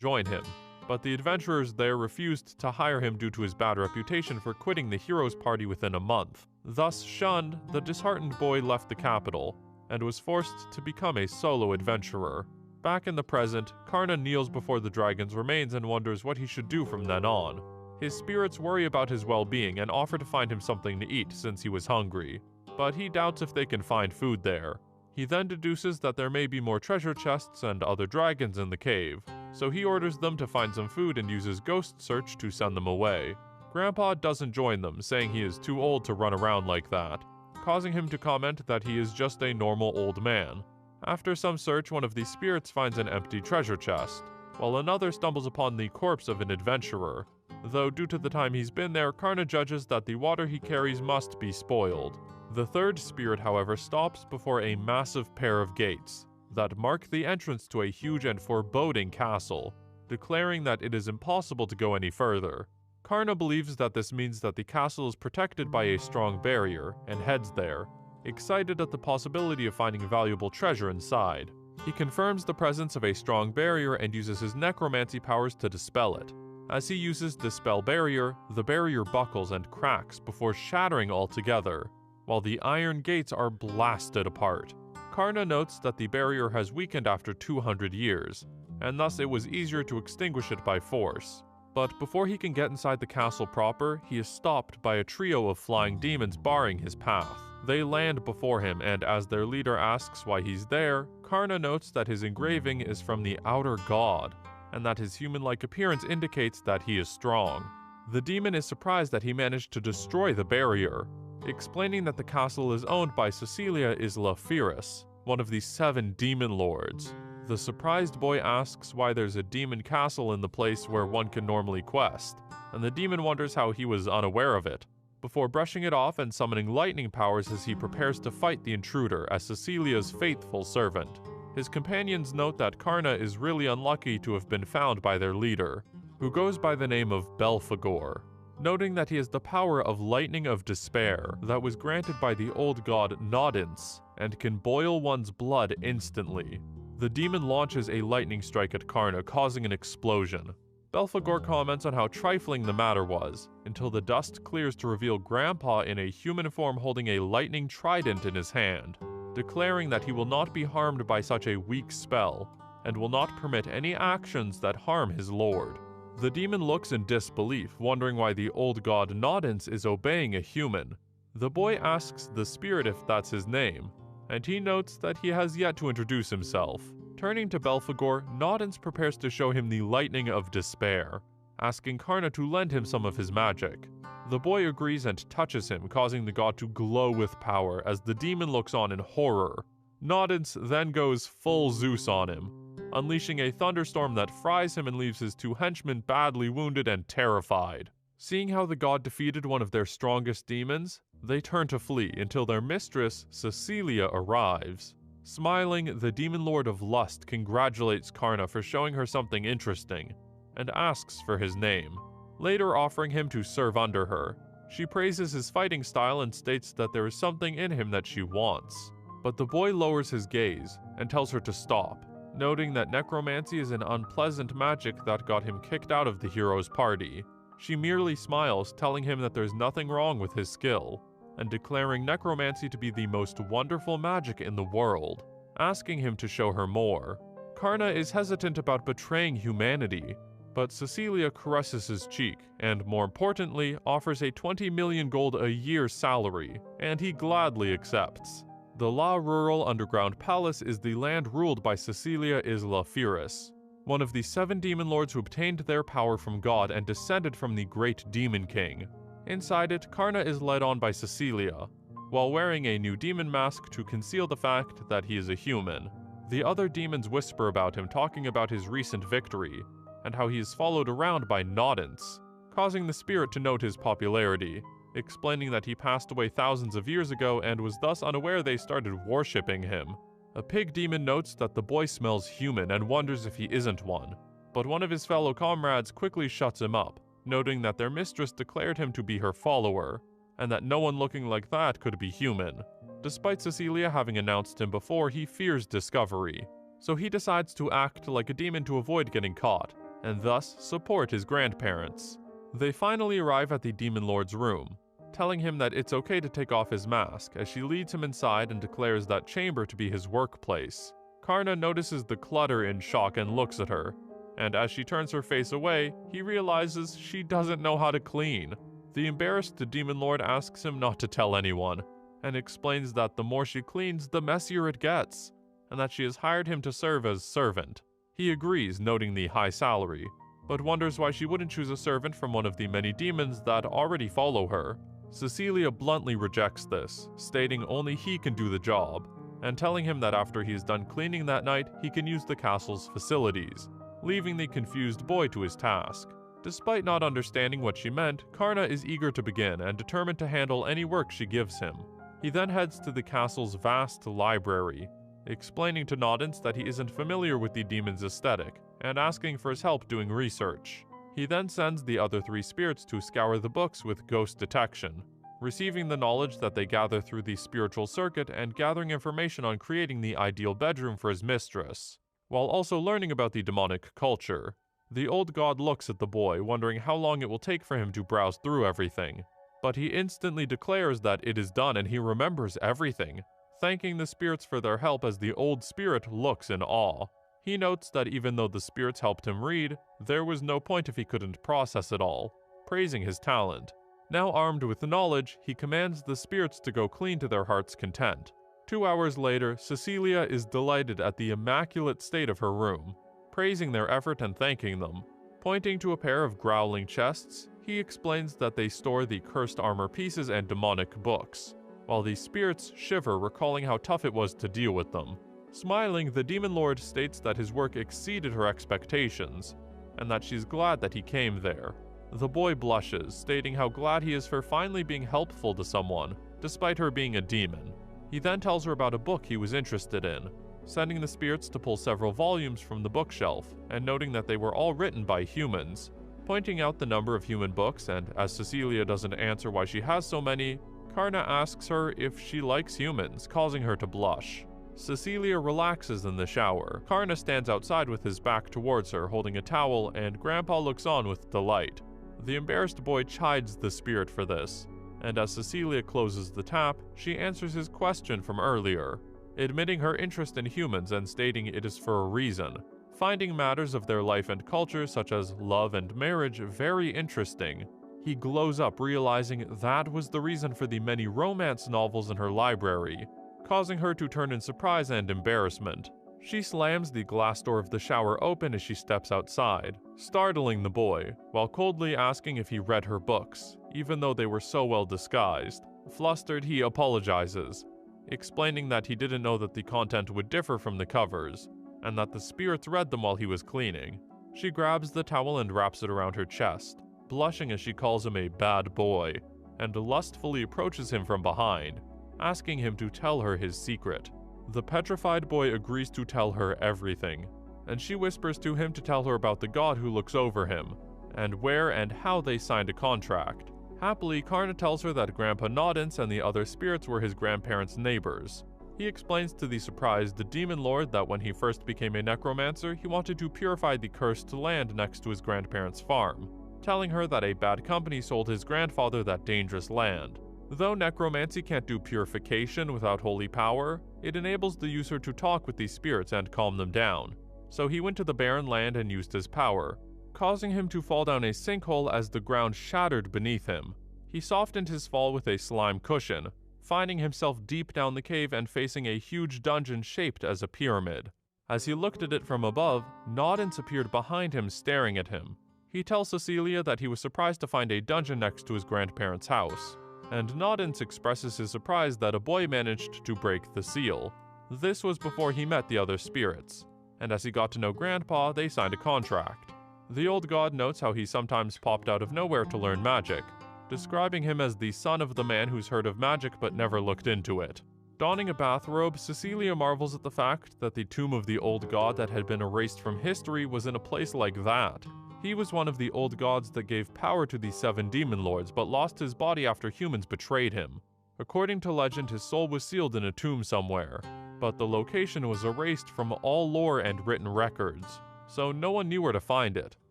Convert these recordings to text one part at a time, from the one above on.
join him, but the adventurers there refused to hire him due to his bad reputation for quitting the heroes' party within a month. Thus shunned, the disheartened boy left the capital and was forced to become a solo adventurer. Back in the present, Karna kneels before the dragon's remains and wonders what he should do from then on. His spirits worry about his well-being and offer to find him something to eat since he was hungry, but he doubts if they can find food there. He then deduces that there may be more treasure chests and other dragons in the cave, so he orders them to find some food and uses Ghost Search to send them away. Grandpa doesn't join them, saying he is too old to run around like that, causing him to comment that he is just a normal old man. After some search, one of the spirits finds an empty treasure chest, while another stumbles upon the corpse of an adventurer. Though due to the time he's been there, Karna judges that the water he carries must be spoiled. The third spirit, however, stops before a massive pair of gates that mark the entrance to a huge and foreboding castle, declaring that it is impossible to go any further. Karna believes that this means that the castle is protected by a strong barrier, and heads there, excited at the possibility of finding valuable treasure inside. He confirms the presence of a strong barrier and uses his necromancy powers to dispel it. As he uses Dispel Barrier, the barrier buckles and cracks before shattering altogether, while the iron gates are blasted apart. Karna notes that the barrier has weakened after 200 years, and thus it was easier to extinguish it by force. But before he can get inside the castle proper, he is stopped by a trio of flying demons barring his path. They land before him, and as their leader asks why he's there, Karna notes that his engraving is from the outer god, and that his human-like appearance indicates that he is strong. The demon is surprised that he managed to destroy the barrier, explaining that the castle is owned by Cecilia Isla Firis, one of the 7 demon lords. The surprised boy asks why there's a demon castle in the place where one can normally quest, and the demon wonders how he was unaware of it, before brushing it off and summoning lightning powers as he prepares to fight the intruder as Cecilia's faithful servant. His companions note that Karna is really unlucky to have been found by their leader, who goes by the name of Belphegor, noting that he has the power of Lightning of Despair that was granted by the old god Nodens and can boil one's blood instantly. The demon launches a lightning strike at Karna, causing an explosion. Belphegor comments on how trifling the matter was, until the dust clears to reveal Grandpa in a human form holding a lightning trident in his hand, declaring that he will not be harmed by such a weak spell, and will not permit any actions that harm his lord. The demon looks in disbelief, wondering why the old god Nodens is obeying a human. The boy asks the spirit if that's his name, and he notes that he has yet to introduce himself. Turning to Belphegor, Nodens prepares to show him the Lightning of Despair, asking Karna to lend him some of his magic. The boy agrees and touches him, causing the god to glow with power as the demon looks on in horror. Nodens then goes full Zeus on him, unleashing a thunderstorm that fries him and leaves his 2 henchmen badly wounded and terrified. Seeing how the god defeated one of their strongest demons, they turn to flee until their mistress, Cecilia, arrives. Smiling, the demon lord of lust congratulates Karna for showing her something interesting, and asks for his name, later offering him to serve under her. She praises his fighting style and states that there is something in him that she wants. But the boy lowers his gaze and tells her to stop, noting that necromancy is an unpleasant magic that got him kicked out of the hero's party. She merely smiles, telling him that there's nothing wrong with his skill, and declaring necromancy to be the most wonderful magic in the world, asking him to show her more. Karna is hesitant about betraying humanity, but Cecilia caresses his cheek, and more importantly, offers a 20 million gold a year salary, and he gladly accepts. The La Rural Underground Palace is the land ruled by Cecilia Isla Firis, one of the 7 demon lords who obtained their power from God and descended from the great demon king. Inside it, Karna is led on by Cecilia, while wearing a new demon mask to conceal the fact that he is a human. The other demons whisper about him, talking about his recent victory, and how he is followed around by Nodens, causing the spirit to note his popularity, explaining that he passed away thousands of years ago and was thus unaware they started worshipping him. A pig demon notes that the boy smells human and wonders if he isn't one, but one of his fellow comrades quickly shuts him up, noting that their mistress declared him to be her follower, and that no one looking like that could be human. Despite Cecilia having announced him before, he fears discovery, so he decides to act like a demon to avoid getting caught, and thus support his grandparents. They finally arrive at the Demon Lord's room, telling him that it's okay to take off his mask as she leads him inside and declares that chamber to be his workplace. Karna notices the clutter in shock and looks at her, and as she turns her face away, he realizes she doesn't know how to clean. The embarrassed Demon Lord asks him not to tell anyone, and explains that the more she cleans, the messier it gets, and that she has hired him to serve as servant. He agrees, noting the high salary, but wonders why she wouldn't choose a servant from one of the many demons that already follow her. Cecilia bluntly rejects this, stating only he can do the job, and telling him that after he is done cleaning that night, he can use the castle's facilities, leaving the confused boy to his task. Despite not understanding what she meant, Karna is eager to begin and determined to handle any work she gives him. He then heads to the castle's vast library, explaining to Noddance that he isn't familiar with the demon's aesthetic, and asking for his help doing research. He then sends the other 3 spirits to scour the books with ghost detection, receiving the knowledge that they gather through the spiritual circuit and gathering information on creating the ideal bedroom for his mistress, while also learning about the demonic culture. The old god looks at the boy, wondering how long it will take for him to browse through everything, but he instantly declares that it is done and he remembers everything, thanking the spirits for their help as the old spirit looks in awe. He notes that even though the spirits helped him read, there was no point if he couldn't process it all, praising his talent. Now armed with knowledge, he commands the spirits to go clean to their heart's content. 2 hours later, Cecilia is delighted at the immaculate state of her room, praising their effort and thanking them. Pointing to a pair of growling chests, he explains that they store the cursed armor pieces and demonic books, while the spirits shiver, recalling how tough it was to deal with them. Smiling, the Demon Lord states that his work exceeded her expectations, and that she's glad that he came there. The boy blushes, stating how glad he is for finally being helpful to someone, despite her being a demon. He then tells her about a book he was interested in, sending the spirits to pull several volumes from the bookshelf, and noting that they were all written by humans, pointing out the number of human books, and as Cecilia doesn't answer why she has so many, Karna asks her if she likes humans, causing her to blush. Cecilia relaxes in the shower. Karna stands outside with his back towards her, holding a towel, and Grandpa looks on with delight. The embarrassed boy chides the spirit for this, and as Cecilia closes the tap, she answers his question from earlier, admitting her interest in humans and stating it is for a reason, finding matters of their life and culture such as love and marriage very interesting. He glows up, realizing that was the reason for the many romance novels in her library, causing her to turn in surprise and embarrassment. She slams the glass door of the shower open as she steps outside, startling the boy, while coldly asking if he read her books, even though they were so well disguised. Flustered, he apologizes, explaining that he didn't know that the content would differ from the covers, and that the spirits read them while he was cleaning. She grabs the towel and wraps it around her chest, blushing as she calls him a bad boy, and lustfully approaches him from behind, asking him to tell her his secret. The petrified boy agrees to tell her everything, and she whispers to him to tell her about the god who looks over him, and where and how they signed a contract. Happily, Karna tells her that Grandpa Noddance and the other spirits were his grandparents' neighbors. He explains to the surprised Demon Lord that when he first became a necromancer, he wanted to purify the cursed land next to his grandparents' farm, telling her that a bad company sold his grandfather that dangerous land. Though necromancy can't do purification without holy power, it enables the user to talk with these spirits and calm them down. So he went to the barren land and used his power, causing him to fall down a sinkhole as the ground shattered beneath him. He softened his fall with a slime cushion, finding himself deep down the cave and facing a huge dungeon shaped as a pyramid. As he looked at it from above, Noddance appeared behind him staring at him. He tells Cecilia that he was surprised to find a dungeon next to his grandparents' house, and Noddance expresses his surprise that a boy managed to break the seal. This was before he met the other spirits, and as he got to know Grandpa, they signed a contract. The old god notes how he sometimes popped out of nowhere to learn magic, describing him as the son of the man who's heard of magic but never looked into it. Donning a bathrobe, Cecilia marvels at the fact that the tomb of the old god that had been erased from history was in a place like that. He was one of the old gods that gave power to the 7 demon lords, but lost his body after humans betrayed him. According to legend, his soul was sealed in a tomb somewhere, but the location was erased from all lore and written records, so no one knew where to find it.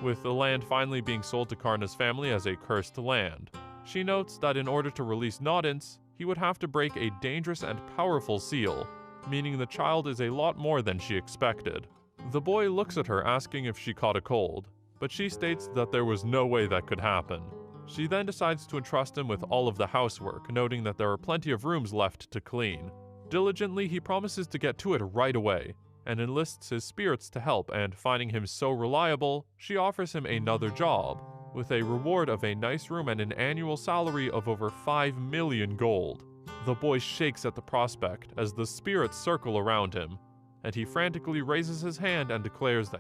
with the land finally being sold to Karna's family as a cursed land. She notes that in order to release Noddance, he would have to break a dangerous and powerful seal, meaning the child is a lot more than she expected. The boy looks at her asking if she caught a cold, but she states that there was no way that could happen. She then decides to entrust him with all of the housework, noting that there are plenty of rooms left to clean. Diligently, he promises to get to it right away, and enlists his spirits to help, and finding him so reliable, she offers him another job, with a reward of a nice room and an annual salary of over 5 million gold. The boy shakes at the prospect as the spirits circle around him, and he frantically raises his hand and declares that